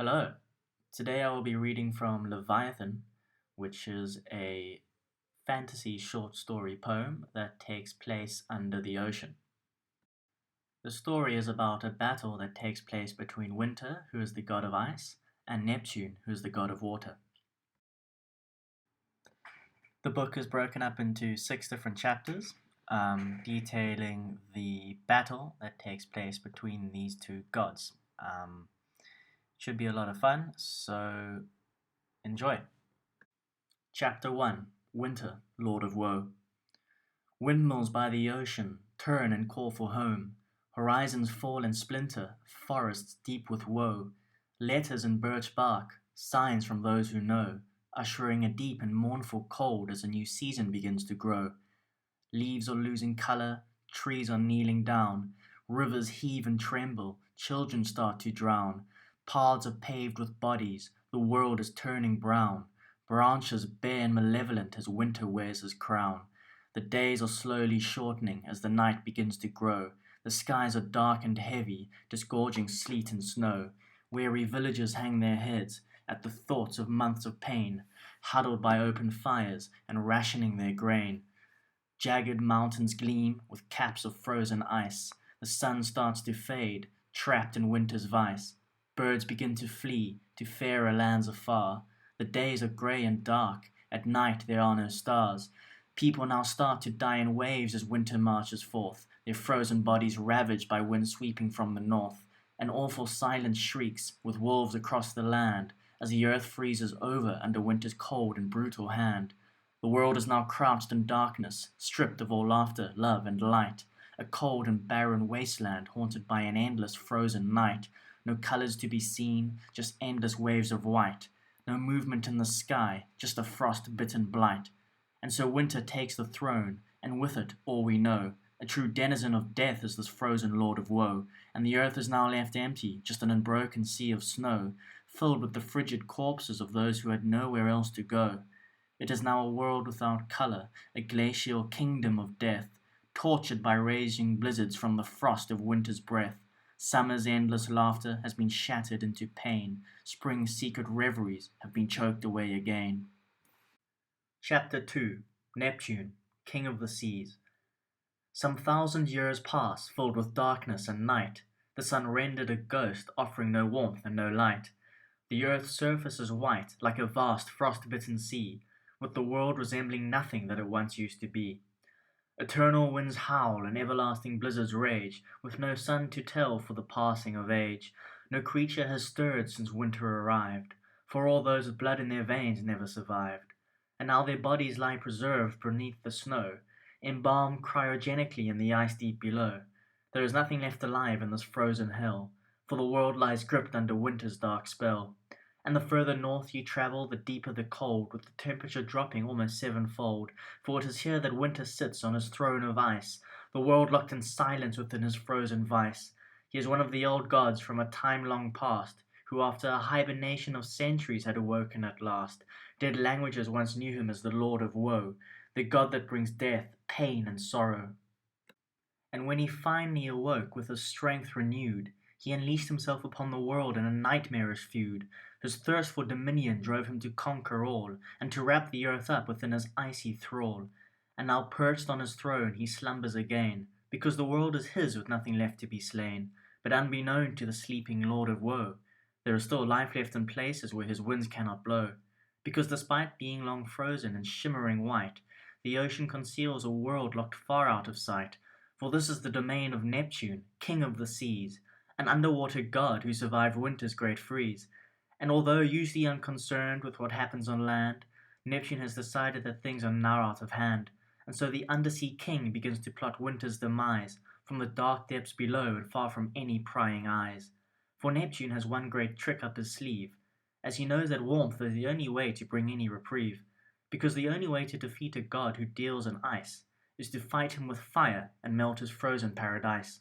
Hello. Today I will be reading from Leviathan, which is a fantasy short story poem that takes place under the ocean. The story is about a battle that takes place between Winter, who is the god of ice, and Neptune, who is the god of water. The book is broken up into 6 different chapters, detailing the battle that takes place between these two gods. Should be a lot of fun, so enjoy. Chapter 1 Winter, Lord of Woe. Windmills by the ocean turn and call for home. Horizons fall and splinter, forests deep with woe. Letters in birch bark, signs from those who know, ushering a deep and mournful cold as a new season begins to grow. Leaves are losing color, trees are kneeling down, rivers heave and tremble, children start to drown. Paths are paved with bodies, the world is turning brown. Branches bare and malevolent as winter wears his crown. The days are slowly shortening as the night begins to grow. The skies are dark and heavy, disgorging sleet and snow. Weary villagers hang their heads at the thoughts of months of pain, huddled by open fires and rationing their grain. Jagged mountains gleam with caps of frozen ice. The sun starts to fade, trapped in winter's vice. Birds begin to flee to fairer lands afar. The days are grey and dark, at night there are no stars. People now start to die in waves as winter marches forth, their frozen bodies ravaged by wind sweeping from the north. An awful silence shrieks with wolves across the land, as the earth freezes over under winter's cold and brutal hand. The world is now crouched in darkness, stripped of all laughter, love, and light. A cold and barren wasteland haunted by an endless frozen night. No colours to be seen, just endless waves of white. No movement in the sky, just a frost-bitten blight. And so winter takes the throne, and with it all we know. A true denizen of death is this frozen lord of woe, and the earth is now left empty, just an unbroken sea of snow, filled with the frigid corpses of those who had nowhere else to go. It is now a world without colour, a glacial kingdom of death, tortured by raging blizzards from the frost of winter's breath. Summer's endless laughter has been shattered into pain. Spring's secret reveries have been choked away again. Chapter 2 Neptune, King of the Seas. Some 1,000 years pass, filled with darkness and night. The sun rendered a ghost, offering no warmth and no light. The earth's surface is white, like a vast frost-bitten sea, with the world resembling nothing that it once used to be. Eternal winds howl and everlasting blizzards rage, with no sun to tell for the passing of age. No creature has stirred since winter arrived, for all those with blood in their veins never survived. And now their bodies lie preserved beneath the snow, embalmed cryogenically in the ice deep below. There is nothing left alive in this frozen hell, for the world lies gripped under winter's dark spell. And the further north you travel, the deeper the cold, with the temperature dropping almost sevenfold. For it is here that winter sits on his throne of ice, the world locked in silence within his frozen vice. He is one of the old gods from a time long past, who after a hibernation of centuries had awoken at last. Dead languages once knew him as the Lord of Woe, the god that brings death, pain, and sorrow. And when he finally awoke with his strength renewed, he unleashed himself upon the world in a nightmarish feud. His thirst for dominion drove him to conquer all, and to wrap the earth up within his icy thrall. And now perched on his throne he slumbers again, because the world is his with nothing left to be slain. But unbeknown to the sleeping Lord of Woe, there is still life left in places where his winds cannot blow. Because despite being long frozen and shimmering white, the ocean conceals a world locked far out of sight. For this is the domain of Neptune, king of the seas, an underwater god who survived winter's great freeze. And although usually unconcerned with what happens on land, Neptune has decided that things are now out of hand, and so the undersea king begins to plot winter's demise from the dark depths below and far from any prying eyes. For Neptune has one great trick up his sleeve, as he knows that warmth is the only way to bring any reprieve, because the only way to defeat a god who deals in ice is to fight him with fire and melt his frozen paradise.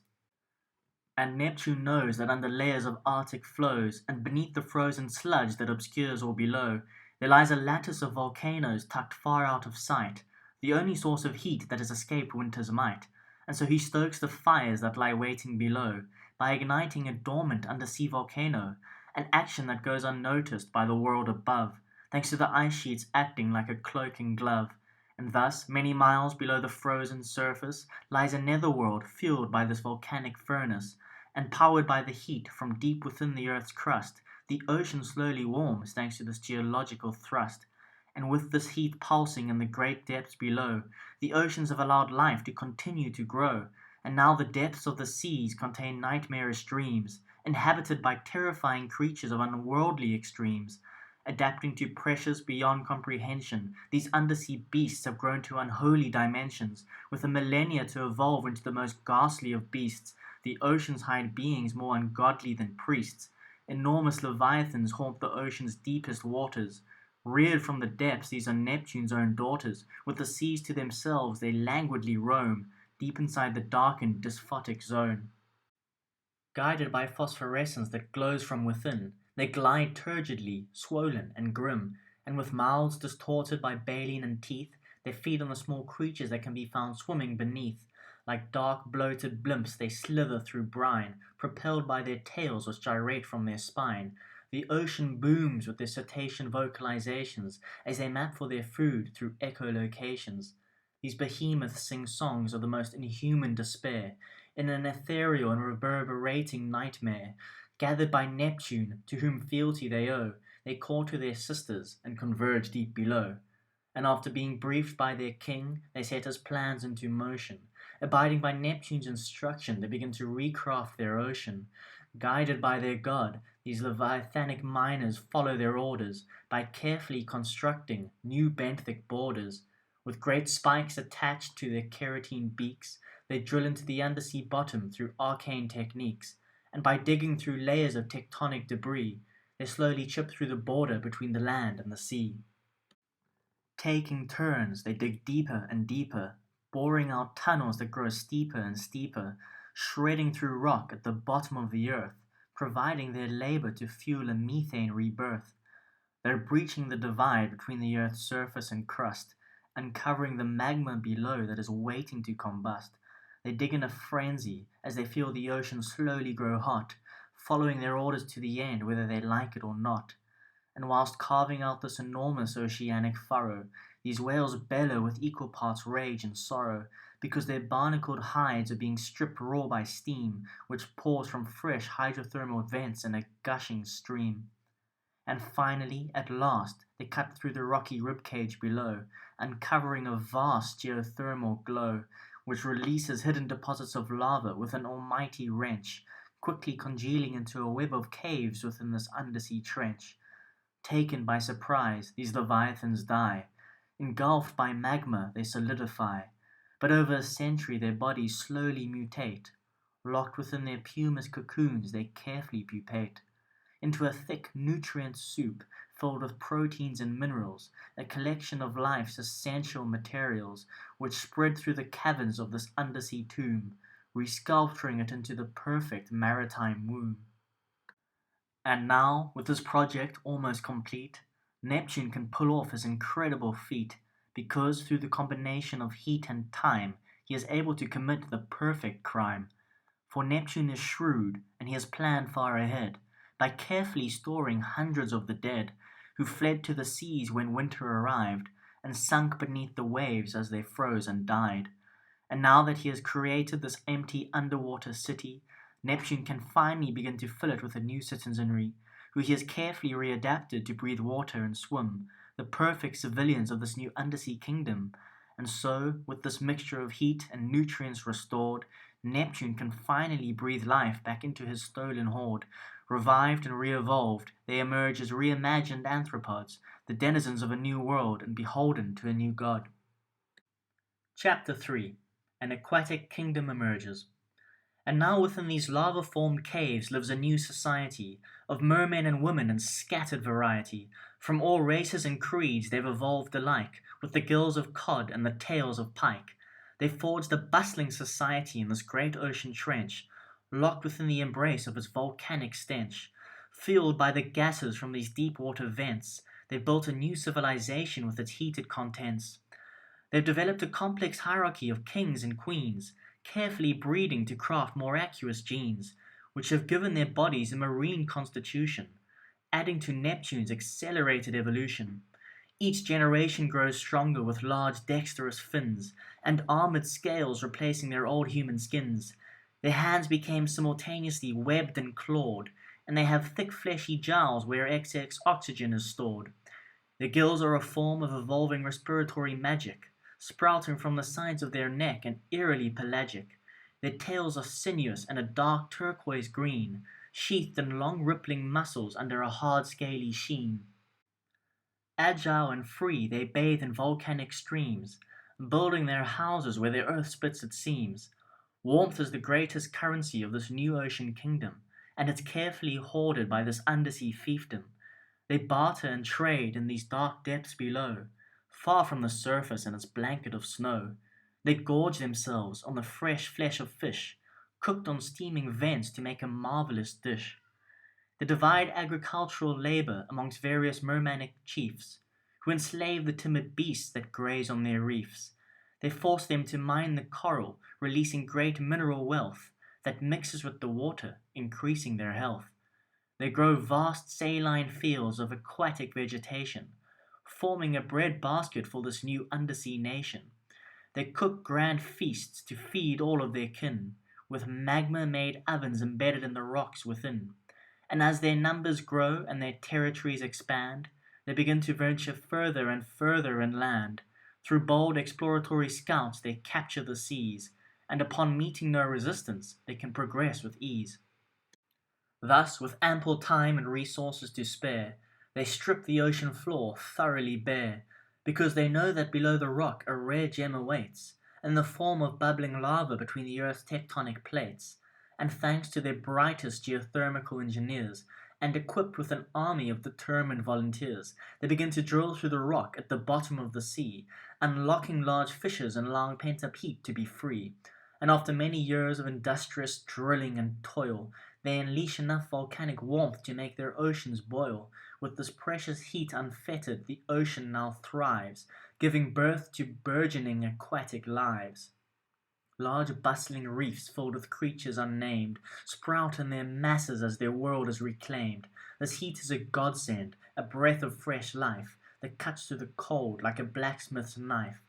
And Neptune knows that under layers of arctic floes, and beneath the frozen sludge that obscures all below, there lies a lattice of volcanoes tucked far out of sight, the only source of heat that has escaped winter's might. And so he stokes the fires that lie waiting below, by igniting a dormant undersea volcano, an action that goes unnoticed by the world above, thanks to the ice sheets acting like a cloaking glove. And thus, many miles below the frozen surface, lies a netherworld fueled by this volcanic furnace, and powered by the heat from deep within the earth's crust. The ocean slowly warms thanks to this geological thrust. And with this heat pulsing in the great depths below, the oceans have allowed life to continue to grow. And now the depths of the seas contain nightmarish dreams, inhabited by terrifying creatures of unworldly extremes. Adapting to pressures beyond comprehension, these undersea beasts have grown to unholy dimensions, with a millennia to evolve into the most ghastly of beasts. The oceans hide beings more ungodly than priests. Enormous leviathans haunt the ocean's deepest waters. Reared from the depths, these are Neptune's own daughters. With the seas to themselves, they languidly roam, deep inside the darkened, dysphotic zone. Guided by phosphorescence that glows from within, they glide turgidly, swollen and grim, and with mouths distorted by baleen and teeth, they feed on the small creatures that can be found swimming beneath. Like dark, bloated blimps, they slither through brine, propelled by their tails which gyrate from their spine. The ocean booms with their cetacean vocalizations as they map for their food through echolocations. These behemoths sing songs of the most inhuman despair, in an ethereal and reverberating nightmare. Gathered by Neptune, to whom fealty they owe, they call to their sisters and converge deep below. And after being briefed by their king, they set his plans into motion. Abiding by Neptune's instruction, they begin to recraft their ocean. Guided by their god, these leviathanic miners follow their orders by carefully constructing new benthic borders. With great spikes attached to their keratin beaks, they drill into the undersea bottom through arcane techniques, and by digging through layers of tectonic debris, they slowly chip through the border between the land and the sea. Taking turns, they dig deeper and deeper, boring out tunnels that grow steeper and steeper, shredding through rock at the bottom of the earth, providing their labor to fuel a methane rebirth. They're breaching the divide between the earth's surface and crust, uncovering the magma below that is waiting to combust. They dig in a frenzy as they feel the ocean slowly grow hot, following their orders to the end whether they like it or not. And whilst carving out this enormous oceanic furrow, these whales bellow with equal parts rage and sorrow, because their barnacled hides are being stripped raw by steam, which pours from fresh hydrothermal vents in a gushing stream. And finally, at last, they cut through the rocky ribcage below, uncovering a vast geothermal glow, which releases hidden deposits of lava with an almighty wrench, quickly congealing into a web of caves within this undersea trench. Taken by surprise, these leviathans die. Engulfed by magma, they solidify. But over a century, their bodies slowly mutate. Locked within their pumice cocoons, they carefully pupate into a thick nutrient soup filled with proteins and minerals, a collection of life's essential materials, which spread through the caverns of this undersea tomb, resculpturing it into the perfect maritime womb. And now, with this project almost complete, Neptune can pull off his incredible feat, because through the combination of heat and time, he is able to commit the perfect crime. For Neptune is shrewd, and he has planned far ahead, by carefully storing hundreds of the dead, who fled to the seas when winter arrived, and sunk beneath the waves as they froze and died. And now that he has created this empty underwater city, Neptune can finally begin to fill it with a new citizenry, who he has carefully readapted to breathe water and swim, the perfect civilians of this new undersea kingdom. And so, with this mixture of heat and nutrients restored, Neptune can finally breathe life back into his stolen horde. Revived and re-evolved, they emerge as reimagined anthropods, the denizens of a new world and beholden to a new god. Chapter 3. An aquatic kingdom emerges. And now within these lava-formed caves lives a new society, of mermen and women in scattered variety. From all races and creeds they've evolved alike, with the gills of cod and the tails of pike. They've forged a bustling society in this great ocean trench, locked within the embrace of its volcanic stench. Fueled by the gases from these deep water vents, they've built a new civilization with its heated contents. They've developed a complex hierarchy of kings and queens, carefully breeding to craft more accurate genes, which have given their bodies a marine constitution. adding to Neptune's accelerated evolution. Each generation grows stronger with large dexterous fins and armored scales replacing their old human skins. Their hands became simultaneously webbed and clawed, and they have thick fleshy jowls where excess oxygen is stored. Their gills are a form of evolving respiratory magic, sprouting from the sides of their neck and eerily pelagic. Their tails are sinuous and a dark turquoise green, sheathed in long rippling muscles under a hard scaly sheen. Agile and free, they bathe in volcanic streams, building their houses where the earth splits its seams. Warmth is the greatest currency of this new ocean kingdom, and it's carefully hoarded by this undersea fiefdom. They barter and trade in these dark depths below, far from the surface and its blanket of snow. They gorge themselves on the fresh flesh of fish, cooked on steaming vents to make a marvelous dish. They divide agricultural labor amongst various mermanic chiefs, who enslave the timid beasts that graze on their reefs. They force them to mine the coral, releasing great mineral wealth that mixes with the water, increasing their health. They grow vast saline fields of aquatic vegetation, forming a bread basket for this new undersea nation. They cook grand feasts to feed all of their kin, with magma-made ovens embedded in the rocks within. And as their numbers grow and their territories expand, they begin to venture further and further inland. Through bold exploratory scouts they capture the seas, and upon meeting no resistance, they can progress with ease. Thus, with ample time and resources to spare, they strip the ocean floor thoroughly bare, because they know that below the rock a rare gem awaits, in the form of bubbling lava between the Earth's tectonic plates. And thanks to their brightest geothermal engineers, and equipped with an army of determined volunteers, they begin to drill through the rock at the bottom of the sea, unlocking large fissures and allowing pent-up heat to be free. And after many years of industrious drilling and toil, they unleash enough volcanic warmth to make their oceans boil. With this precious heat unfettered, the ocean now thrives, giving birth to burgeoning aquatic lives. Large bustling reefs filled with creatures unnamed sprout in their masses as their world is reclaimed. This heat is a godsend, a breath of fresh life that cuts through the cold like a blacksmith's knife.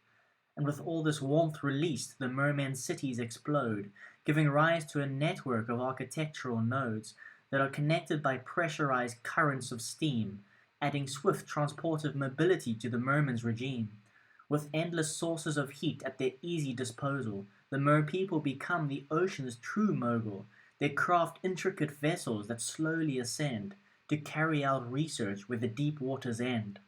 And with all this warmth released, the merman cities explode, giving rise to a network of architectural nodes that are connected by pressurized currents of steam, adding swift transportive mobility to the merman's regime. With endless sources of heat at their easy disposal, the mer people become the ocean's true mogul. They craft intricate vessels that slowly ascend to carry out research where the deep waters end.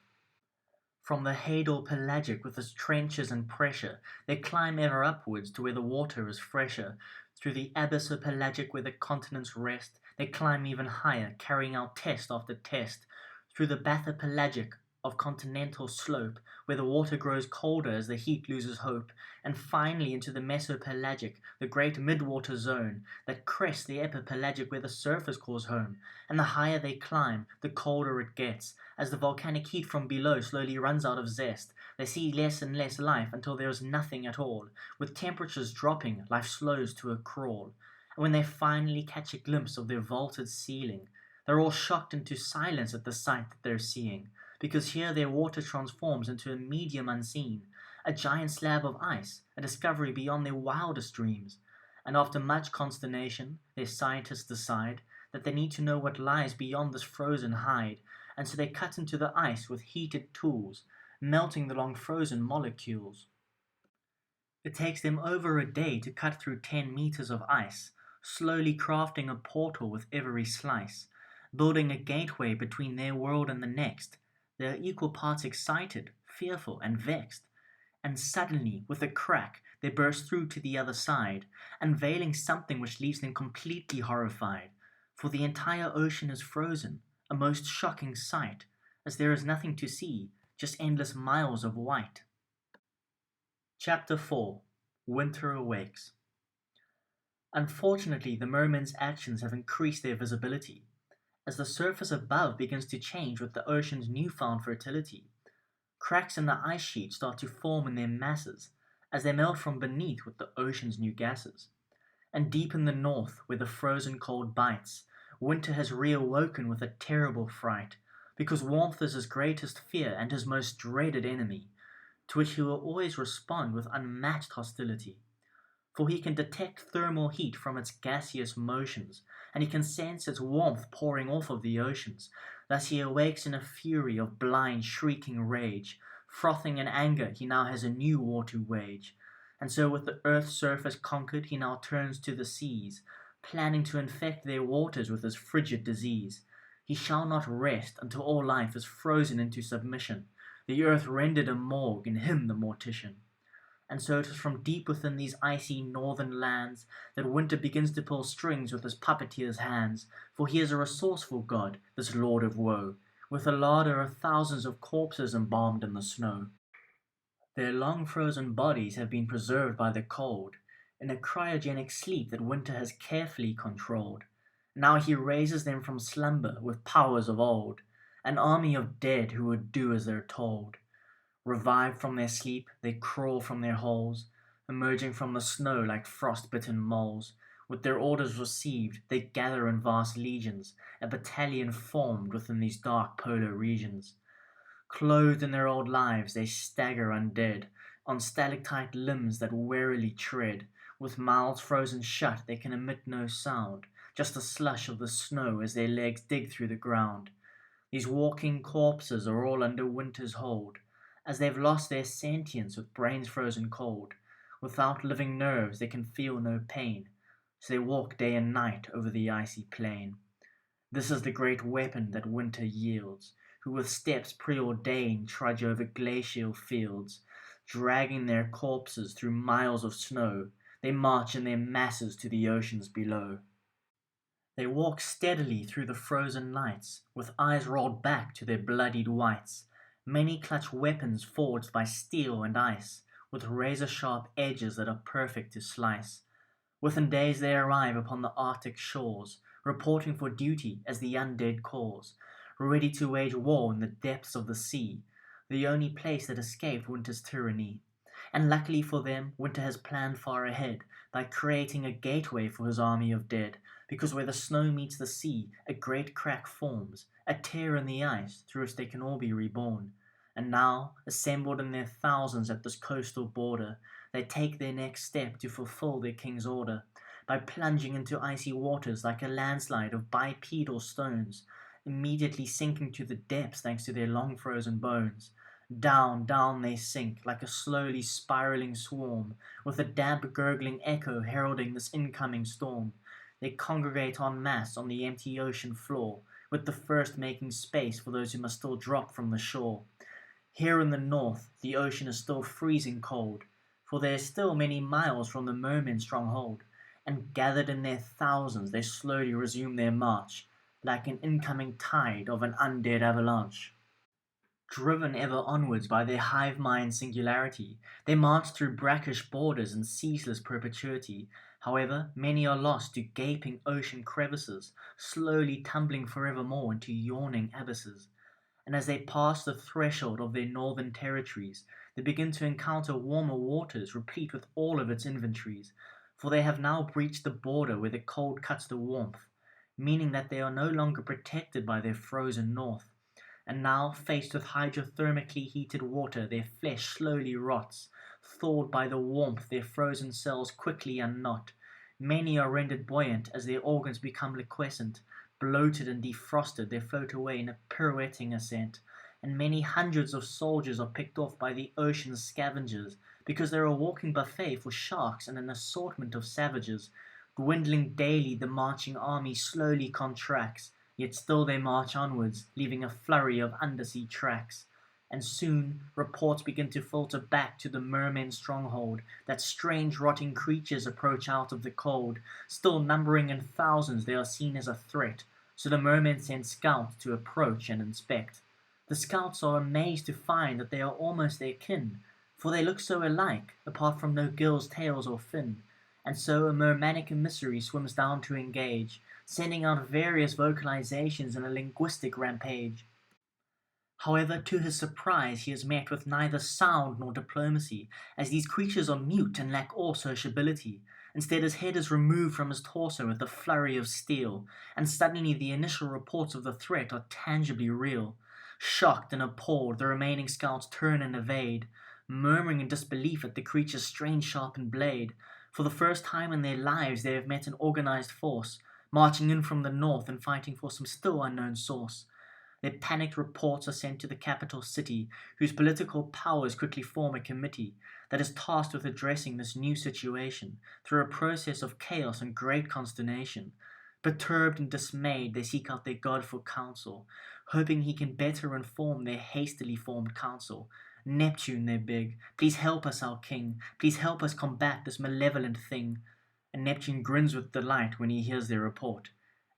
From the Hadal pelagic with its trenches and pressure, they climb ever upwards to where the water is fresher. Through the abyssopelagic where the continents rest, they climb even higher, carrying out test after test. Through the bathopelagic of continental slope, where the water grows colder as the heat loses hope, and finally into the mesopelagic, the great midwater zone that crests the epipelagic where the surface calls home. And the higher they climb, the colder it gets. As the volcanic heat from below slowly runs out of zest, they see less and less life until there is nothing at all. With temperatures dropping, life slows to a crawl. And when they finally catch a glimpse of their vaulted ceiling, they're all shocked into silence at the sight that they're seeing, because here their water transforms into a medium unseen, a giant slab of ice, a discovery beyond their wildest dreams. And after much consternation, their scientists decide that they need to know what lies beyond this frozen hide, and so they cut into the ice with heated tools, melting the long frozen molecules. It takes them over a day to cut through 10 meters of ice, slowly crafting a portal with every slice, building a gateway between their world and the next. They are equal parts excited, fearful, and vexed. And suddenly, with a crack, they burst through to the other side, unveiling something which leaves them completely horrified. For the entire ocean is frozen, a most shocking sight, as there is nothing to see, just endless miles of white. Chapter 4. Winter Awakes. Unfortunately, the mermen's actions have increased their visibility, as the surface above begins to change with the ocean's newfound fertility. Cracks in the ice sheet start to form in their masses, as they melt from beneath with the ocean's new gases. And deep in the north, where the frozen cold bites, Winter has reawoken with a terrible fright, because warmth is his greatest fear and his most dreaded enemy, to which he will always respond with unmatched hostility. For he can detect thermal heat from its gaseous motions, and he can sense its warmth pouring off of the oceans. Thus he awakes in a fury of blind, shrieking rage. Frothing in anger, he now has a new war to wage. And so with the earth's surface conquered, he now turns to the seas, planning to infect their waters with his frigid disease. He shall not rest until all life is frozen into submission, the earth rendered a morgue, and him the mortician. And so it is from deep within these icy northern lands that Winter begins to pull strings with his puppeteer's hands, for he is a resourceful god, this lord of woe, with a larder of thousands of corpses embalmed in the snow. Their long frozen bodies have been preserved by the cold, in a cryogenic sleep that Winter has carefully controlled. Now he raises them from slumber with powers of old, an army of dead who would do as they're told. Revived from their sleep, they crawl from their holes, emerging from the snow like frost-bitten moles. With their orders received, they gather in vast legions, a battalion formed within these dark polar regions. Clothed in their old lives, they stagger undead, on stalactite limbs that warily tread. With mouths frozen shut, they can emit no sound, just the slush of the snow as their legs dig through the ground. These walking corpses are all under winter's hold, as they've lost their sentience with brains frozen cold. Without living nerves they can feel no pain, so they walk day and night over the icy plain. This is the great weapon that winter yields, who with steps preordained trudge over glacial fields, dragging their corpses through miles of snow. They march in their masses to the oceans below. They walk steadily through the frozen nights, with eyes rolled back to their bloodied whites. Many clutch weapons forged by steel and ice, with razor-sharp edges that are perfect to slice. Within days they arrive upon the Arctic shores, reporting for duty as the undead cause, ready to wage war in the depths of the sea, the only place that escaped winter's tyranny. And luckily for them, Winter has planned far ahead by creating a gateway for his army of dead, because where the snow meets the sea, a great crack forms, a tear in the ice through which they can all be reborn. And now, assembled in their thousands at this coastal border, they take their next step to fulfill their king's order, by plunging into icy waters like a landslide of bipedal stones, immediately sinking to the depths thanks to their long frozen bones. Down, down they sink, like a slowly spiraling swarm, with a damp gurgling echo heralding this incoming storm. They congregate en masse on the empty ocean floor, with the first making space for those who must still drop from the shore. Here in the north, the ocean is still freezing cold, for they are still many miles from the merman stronghold, and gathered in their thousands they slowly resume their march, like an incoming tide of an undead avalanche. Driven ever onwards by their hive-mind singularity, they march through brackish borders in ceaseless perpetuity. However, many are lost to gaping ocean crevices, slowly tumbling forevermore into yawning abysses. And as they pass the threshold of their northern territories, they begin to encounter warmer waters replete with all of its inventories, for they have now breached the border where the cold cuts the warmth, meaning that they are no longer protected by their frozen north. And now, faced with hydrothermically heated water, their flesh slowly rots. Thawed by the warmth, their frozen cells quickly unknot. Many are rendered buoyant as their organs become liquescent. Bloated and defrosted, they float away in a pirouetting ascent. And many hundreds of soldiers are picked off by the ocean's scavengers, because they're a walking buffet for sharks and an assortment of savages. Dwindling daily, the marching army slowly contracts. Yet still they march onwards, leaving a flurry of undersea tracks. And soon reports begin to filter back to the mermen's stronghold, that strange rotting creatures approach out of the cold. Still numbering in thousands, they are seen as a threat, so the mermen send scouts to approach and inspect. The scouts are amazed to find that they are almost their kin, for they look so alike, apart from no gills, tails, or fin. And so a mermanic emissary swims down to engage, sending out various vocalizations in a linguistic rampage. However, to his surprise, he is met with neither sound nor diplomacy, as these creatures are mute and lack all sociability. Instead, his head is removed from his torso with a flurry of steel, and suddenly the initial reports of the threat are tangibly real. Shocked and appalled, the remaining scouts turn and evade, murmuring in disbelief at the creature's strange sharpened blade. For the first time in their lives, they have met an organized force, marching in from the north and fighting for some still unknown source. Their panicked reports are sent to the capital city, whose political powers quickly form a committee that is tasked with addressing this new situation through a process of chaos and great consternation. Perturbed and dismayed, they seek out their god for counsel, hoping he can better inform their hastily formed council. Neptune, they beg, please help us, our king. Please help us combat this malevolent thing. And Neptune grins with delight when he hears their report,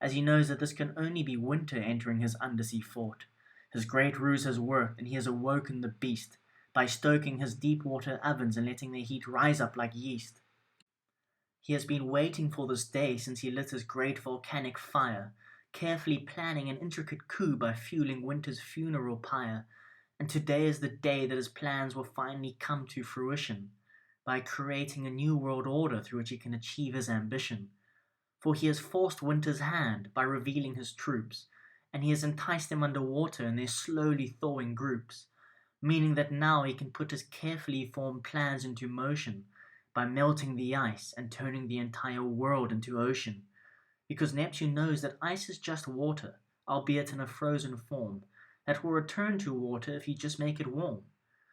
as he knows that this can only be Winter entering his undersea fort. His great ruse has worked, and he has awoken the beast by stoking his deep water ovens and letting their heat rise up like yeast. He has been waiting for this day since he lit his great volcanic fire, carefully planning an intricate coup by fueling Winter's funeral pyre. And today is the day that his plans will finally come to fruition, by creating a new world order through which he can achieve his ambition. For he has forced Winter's hand by revealing his troops, and he has enticed them under water in their slowly thawing groups, meaning that now he can put his carefully formed plans into motion by melting the ice and turning the entire world into ocean. Because Neptune knows that ice is just water, albeit in a frozen form, that will return to water if you just make it warm.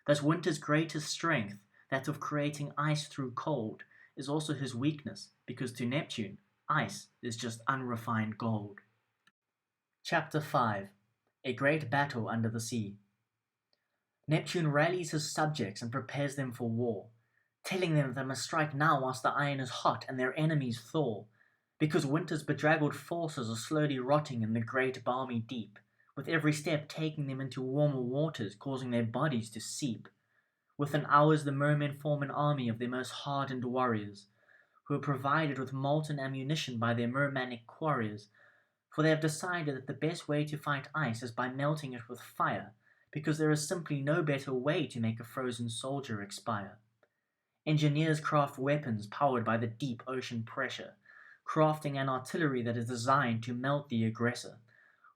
Thus Winter's greatest strength, that of creating ice through cold, is also his weakness, because to Neptune, ice is just unrefined gold. Chapter 5. A Great Battle Under the Sea. Neptune rallies his subjects and prepares them for war, telling them that they must strike now whilst the iron is hot and their enemies thaw, because Winter's bedraggled forces are slowly rotting in the great balmy deep, with every step taking them into warmer waters, causing their bodies to seep. Within hours the mermen form an army of their most hardened warriors, who are provided with molten ammunition by their mermanic quarriers, for they have decided that the best way to fight ice is by melting it with fire, because there is simply no better way to make a frozen soldier expire. Engineers craft weapons powered by the deep ocean pressure, crafting an artillery that is designed to melt the aggressor.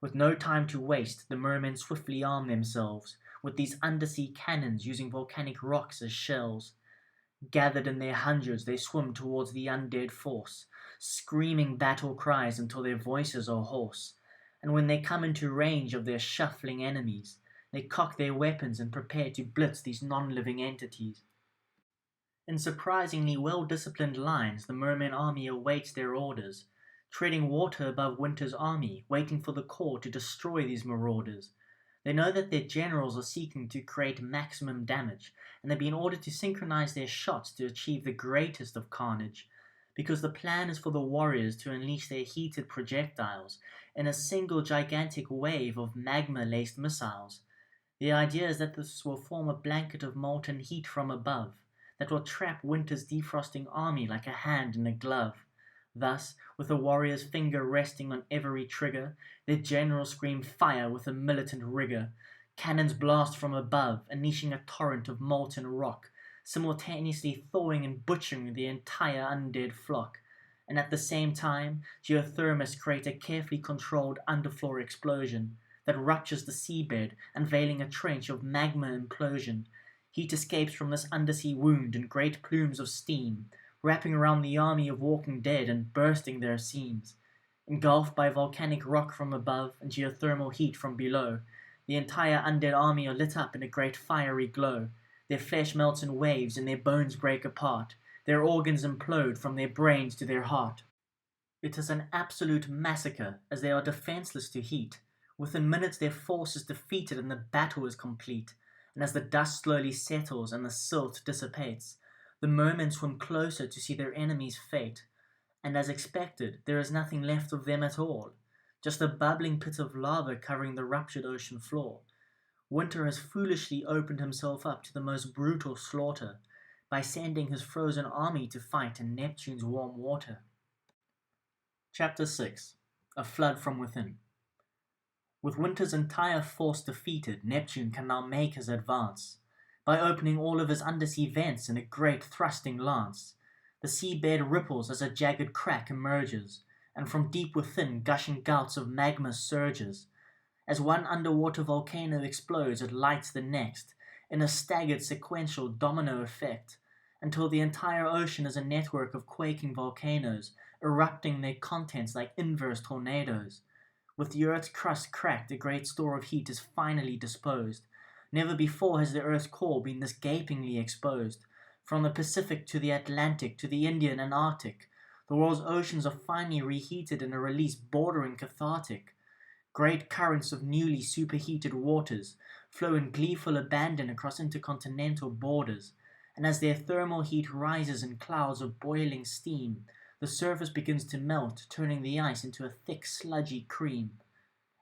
With no time to waste, the mermen swiftly arm themselves with these undersea cannons using volcanic rocks as shells. Gathered in their hundreds, they swim towards the undead force, screaming battle cries until their voices are hoarse. And when they come into range of their shuffling enemies, they cock their weapons and prepare to blitz these non-living entities. In surprisingly well-disciplined lines, the merman army awaits their orders, treading water above Winter's army, waiting for the call to destroy these marauders. They know that their generals are seeking to create maximum damage, and they've been ordered to synchronize their shots to achieve the greatest of carnage, because the plan is for the warriors to unleash their heated projectiles in a single gigantic wave of magma-laced missiles. The idea is that this will form a blanket of molten heat from above, that will trap Winter's defrosting army like a hand in a glove. Thus, with the warrior's finger resting on every trigger, their generals scream fire with a militant rigor. Cannons blast from above, unleashing a torrent of molten rock, simultaneously thawing and butchering the entire undead flock. And at the same time, geothermists create a carefully controlled underfloor explosion that ruptures the seabed, unveiling a trench of magma implosion. Heat escapes from this undersea wound in great plumes of steam, wrapping around the army of walking dead and bursting their seams. Engulfed by volcanic rock from above and geothermal heat from below, the entire undead army are lit up in a great fiery glow. Their flesh melts in waves and their bones break apart. Their organs implode from their brains to their heart. It is an absolute massacre, as they are defenseless to heat. Within minutes their force is defeated and the battle is complete. And as the dust slowly settles and the silt dissipates, the mermen swim closer to see their enemy's fate. And as expected, there is nothing left of them at all, just a bubbling pit of lava covering the ruptured ocean floor. Winter has foolishly opened himself up to the most brutal slaughter by sending his frozen army to fight in Neptune's warm water. Chapter 6. A Flood from Within. With Winter's entire force defeated, Neptune can now make his advance, by opening all of his undersea vents in a great thrusting lance. The seabed ripples as a jagged crack emerges, and from deep within gushing gouts of magma surges. As one underwater volcano explodes, it lights the next, in a staggered sequential domino effect, until the entire ocean is a network of quaking volcanoes, erupting their contents like inverse tornadoes. With the Earth's crust cracked, a great store of heat is finally disposed. Never before has the Earth's core been this gapingly exposed. From the Pacific to the Atlantic to the Indian and Arctic, the world's oceans are finally reheated in a release bordering cathartic. Great currents of newly superheated waters flow in gleeful abandon across intercontinental borders, and as their thermal heat rises in clouds of boiling steam, the surface begins to melt, turning the ice into a thick, sludgy cream.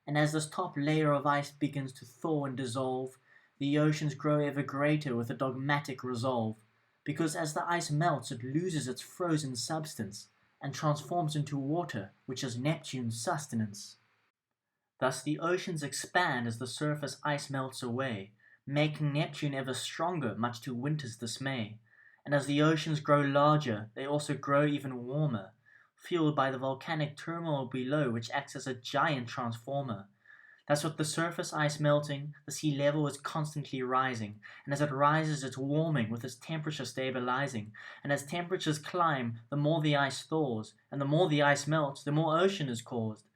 And as this top layer of ice begins to thaw and dissolve, the oceans grow ever greater with a dogmatic resolve, because as the ice melts, it loses its frozen substance and transforms into water, which is Neptune's sustenance. Thus the oceans expand as the surface ice melts away, making Neptune ever stronger, much to winter's dismay. And as the oceans grow larger, they also grow even warmer, fueled by the volcanic turmoil below, which acts as a giant transformer. Thus with the surface ice melting, the sea level is constantly rising, and as it rises it's warming with its temperature stabilizing, and as temperatures climb, the more the ice thaws, and the more the ice melts, the more ocean is caused.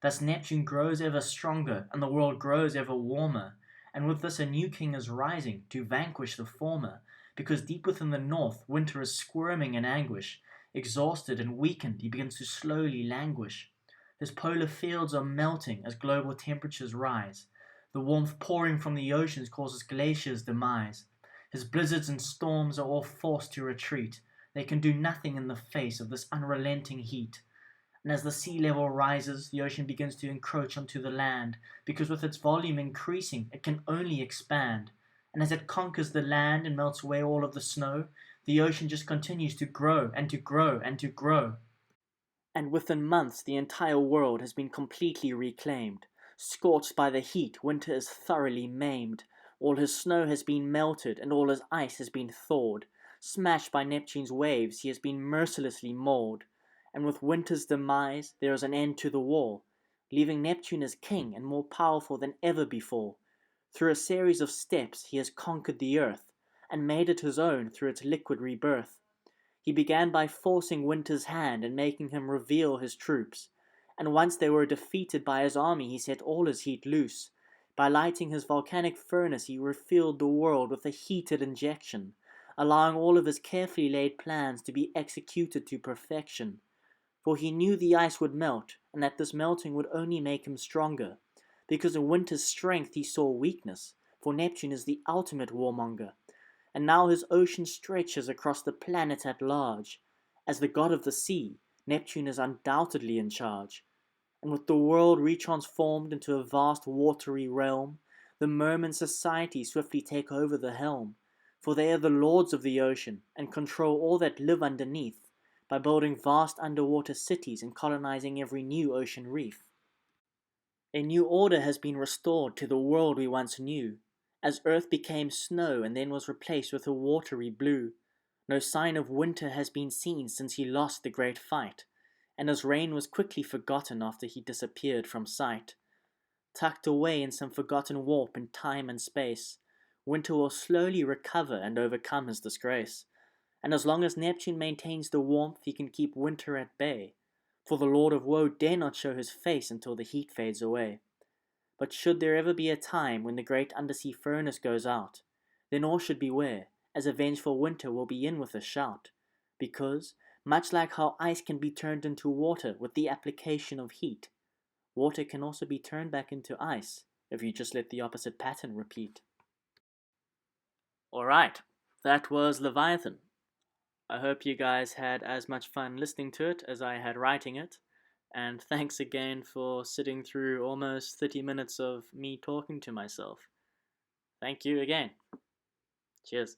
Thus Neptune grows ever stronger, and the world grows ever warmer, and with this a new king is rising to vanquish the former, because deep within the north winter is squirming in anguish. Exhausted and weakened, he begins to slowly languish. His polar fields are melting as global temperatures rise. The warmth pouring from the oceans causes glaciers' demise. His blizzards and storms are all forced to retreat. They can do nothing in the face of this unrelenting heat. And as the sea level rises, the ocean begins to encroach onto the land, because with its volume increasing, it can only expand. And as it conquers the land and melts away all of the snow, the ocean just continues to grow and to grow and to grow. And within months the entire world has been completely reclaimed. Scorched by the heat, winter is thoroughly maimed. All his snow has been melted, and all his ice has been thawed. Smashed by Neptune's waves, he has been mercilessly mauled. And with winter's demise, there is an end to the war, leaving Neptune as king and more powerful than ever before. Through a series of steps, he has conquered the earth, and made it his own through its liquid rebirth. He began by forcing Winter's hand and making him reveal his troops, and once they were defeated by his army he set all his heat loose. By lighting his volcanic furnace he refilled the world with a heated injection, allowing all of his carefully laid plans to be executed to perfection. For he knew the ice would melt, and that this melting would only make him stronger. Because in Winter's strength he saw weakness, for Neptune is the ultimate warmonger. And now his ocean stretches across the planet at large. As the god of the sea, Neptune is undoubtedly in charge. And with the world retransformed into a vast watery realm, the merman society swiftly take over the helm, for they are the lords of the ocean and control all that live underneath, by building vast underwater cities and colonizing every new ocean reef. A new order has been restored to the world we once knew, as earth became snow and then was replaced with a watery blue. No sign of winter has been seen since he lost the great fight, and his reign was quickly forgotten after he disappeared from sight. Tucked away in some forgotten warp in time and space, winter will slowly recover and overcome his disgrace. And as long as Neptune maintains the warmth, he can keep winter at bay, for the Lord of Woe dare not show his face until the heat fades away. But should there ever be a time when the great undersea furnace goes out, then all should beware, as a vengeful winter will be in with a shout, because, much like how ice can be turned into water with the application of heat, water can also be turned back into ice if you just let the opposite pattern repeat. Alright, that was Leviathan. I hope you guys had as much fun listening to it as I had writing it. And thanks again for sitting through almost 30 minutes of me talking to myself. Thank you again. Cheers.